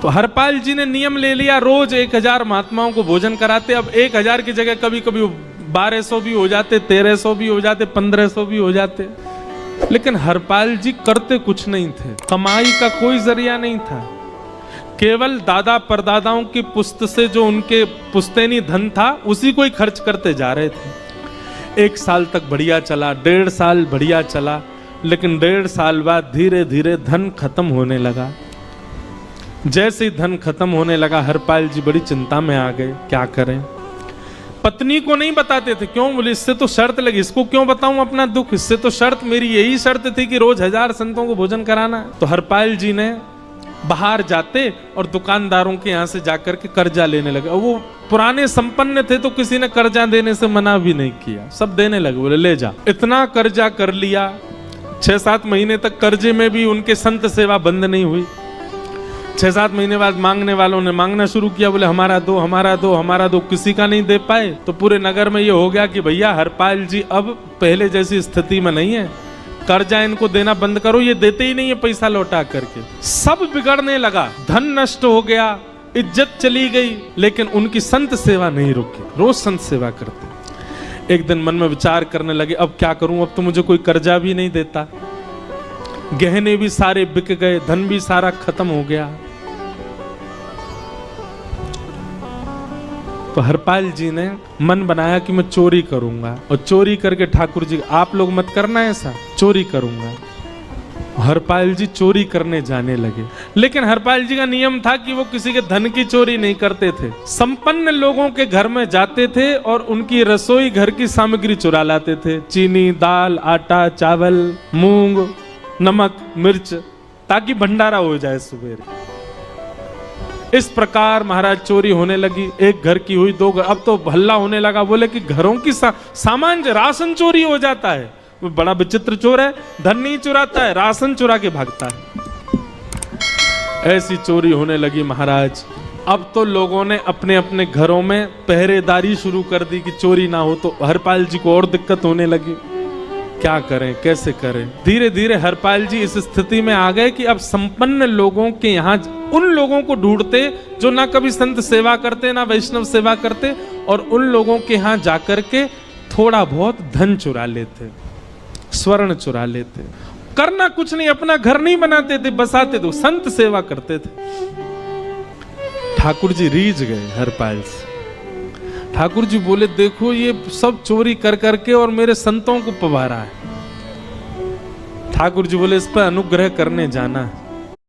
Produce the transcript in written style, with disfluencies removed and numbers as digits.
तो हरपाल जी ने नियम ले लिया, रोज 1000 महात्माओं को भोजन कराते। अब 1000 की जगह कभी कभी 1200 भी हो जाते, 1300 भी हो जाते, 1500 भी हो जाते। लेकिन हरपाल जी करते कुछ नहीं थे, कमाई का कोई जरिया नहीं था। केवल दादा परदादाओं की पुश्त से जो उनके पुश्तैनी धन था उसी को ही खर्च करते जा रहे थे। 1 साल तक बढ़िया चला, 1.5 साल बढ़िया चला, लेकिन 1.5 साल बाद धीरे धीरे धन खत्म होने लगा। जैसे ही धन खत्म होने लगा हरपाल जी बड़ी चिंता में आ गए, क्या करें। पत्नी को नहीं बताते थे, क्यों बोले इससे तो शर्त लगी, इसको क्यों बताऊं अपना दुख, इससे तो शर्त मेरी यही शर्त थी कि रोज 1000 संतों को भोजन कराना। तो हरपाल जी ने बाहर जाते और दुकानदारों के यहाँ से जाकर के कर्जा लेने लगे। वो पुराने संपन्न थे तो किसी ने कर्जा देने से मना भी नहीं किया, सब देने लगे, बोले ले जा। इतना कर्जा कर लिया, 6-7 महीने तक कर्जे में भी उनके संत सेवा बंद नहीं हुई। 6-7 महीने बाद मांगने वालों ने मांगना शुरू किया, बोले हमारा दो, हमारा दो, हमारा दो। किसी का नहीं दे पाए तो पूरे नगर में ये हो गया कि भैया हरपाल जी अब पहले जैसी स्थिति में नहीं है, कर्जा इनको देना बंद करो, ये देते ही नहीं है पैसा लौटा करके। सब बिगड़ने लगा, धन नष्ट हो गया, इज्जत चली गई, लेकिन उनकी संत सेवा नहीं रुकी, रोज संत सेवा करते। एक दिन मन में विचार करने लगे, अब क्या करूं, अब तो मुझे कोई कर्जा भी नहीं देता, गहने भी सारे बिक गए, धन भी सारा खत्म हो गया। तो हरपाल जी ने मन बनाया कि मैं चोरी करूंगा, और चोरी करके ठाकुर जी, आप लोग मत करना ऐसा, चोरी करूंगा। हरपाल जी चोरी करने जाने लगे। लेकिन हरपाल जी का नियम था कि वो किसी के धन की चोरी नहीं करते थे। संपन्न लोगों के घर में जाते थे और उनकी रसोई घर की सामग्री चुरा लाते थे, चीनी, दाल, आटा, चावल, मूंग, नमक, मिर्च, ताकि भंडारा हो जाए सुबह। इस प्रकार महाराज चोरी होने लगी। एक घर की हुई, 2 घर, अब तो हल्ला होने लगा, बोले कि घरों की सामान, राशन चोरी हो जाता है। वो बड़ा विचित्र चोर है, धन नहीं चुराता है, राशन चुरा के भागता है। ऐसी चोरी होने लगी महाराज। अब तो लोगों ने अपने अपने घरों में पहरेदारी शुरू कर दी कि चोरी ना हो। तो हरपाल जी को और दिक्कत होने लगी, क्या करें, कैसे करें। धीरे धीरे हरपाल जी इस स्थिति में आ गए कि अब संपन्न लोगों के यहाँ उन लोगों को ढूंढते जो ना कभी संत सेवा करते, ना वैष्णव सेवा करते, और उन लोगों के यहाँ जाकर के थोड़ा बहुत धन चुरा लेते, स्वर्ण चुरा लेते। करना कुछ नहीं, अपना घर नहीं बनाते थे, बसाते थे, संत सेवा करते थे। ठाकुर जी रीझ गए हरपाल से। ठाकुर जी बोले, देखो ये सब चोरी कर करके और मेरे संतों को पवारा है। ठाकुर जी बोले, इस पर अनुग्रह करने जाना है।